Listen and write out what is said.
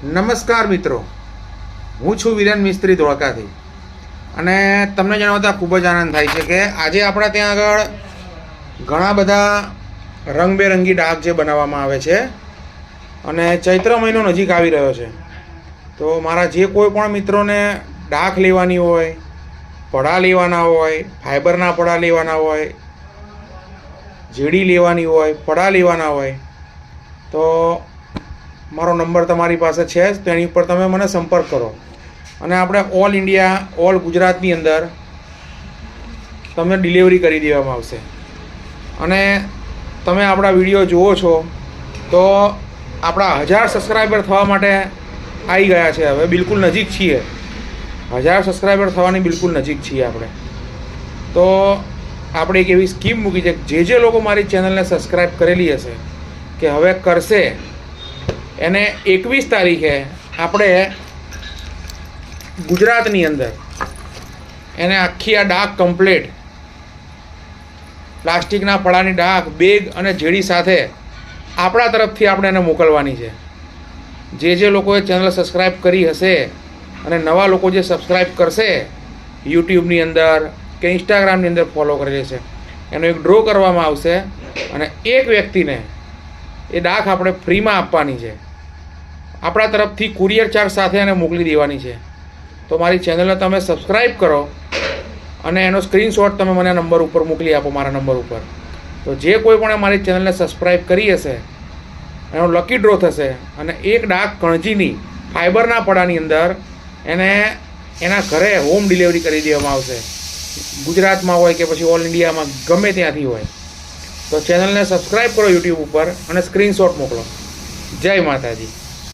નમસ્કાર મિત્રો, હું છું વિરેન મિસ્ત્રી ધોળકાથી અને તમને જણાવતા ખૂબ જ આનંદ થાય છે કે આજે આપણા ત્યાં આગળ ઘણા બધા રંગબેરંગી ડાક જે બનાવવામાં આવે છે અને ચૈત્ર મહિનો નજીક આવી રહ્યો છે. તો મારા જે કોઈ પણ મિત્રોને ડાક લેવાની હોય, પડા લેવાના હોય, ફાઈબરના પડા લેવાના હોય, જેડી લેવાની હોય, પડા લેવાના હોય તો મારો નંબર તમારી પાસે છે જ, તેની ઉપર તમે મને સંપર્ક કરો અને આપણે ઓલ ઇન્ડિયા, ઓલ ગુજરાતની અંદર તમને ડિલિવરી કરી દેવામાં આવશે. અને તમે આપણા વિડીયો જુઓ છો તો આપણા 1000 સબસ્ક્રાઈબર થવા માટે આવી ગયા છે. હવે બિલકુલ નજીક છીએ, 1000 સબસ્ક્રાઈબર થવાની બિલકુલ નજીક છીએ આપણે. તો આપણે એક એવી સ્કીમ મૂકી છે કે જે લોકો મારી ચેનલને સબસ્ક્રાઈબ કરેલી હશે કે હવે કરશે, એને 21 તારીખે આપણે ગુજરાતની અંદર એને આખી આ ડાક કમ્પ્લીટ પ્લાસ્ટિકના પડાની ડાક, બેગ અને જેડી સાથે આપણા તરફથી આપણે એને મોકલવાની છે. જે લોકોએ ચેનલ સબસ્ક્રાઈબ કરી હશે અને નવા લોકો જે સબસ્ક્રાઈબ કરશે યુટ્યુબની અંદર કે ઇન્સ્ટાગ્રામની અંદર ફોલો કરેલી છે, એનો એક ડ્રો કરવામાં આવશે અને એક વ્યક્તિને એ ડાક આપણે ફ્રીમાં આપવાની છે. આપણા તરફથી કુરિયર ચાર્જ સાથે એને મોકલી દેવાની છે. તો મારી ચેનલને તમે સબસ્ક્રાઈબ કરો અને એનો સ્ક્રીનશોટ તમે મને નંબર ઉપર મોકલી આપો, મારા નંબર ઉપર. તો જે કોઈ પણ મારી ચેનલને સબસ્ક્રાઈબ કરી હશે એનો લકી ડ્રો થશે અને એક ડાક કણજીની ફાઈબરના પડાની અંદર એને એના ઘરે હોમ ડિલિવરી કરી દેવામાં આવશે. ગુજરાતમાં હોય કે પછી ઓલ ઇન્ડિયામાં, ગમે ત્યાંથી હોય. તો ચેનલને સબસ્ક્રાઈબ કરો યુટ્યુબ ઉપર અને સ્ક્રીનશોટ મોકલો. જય માતાજી.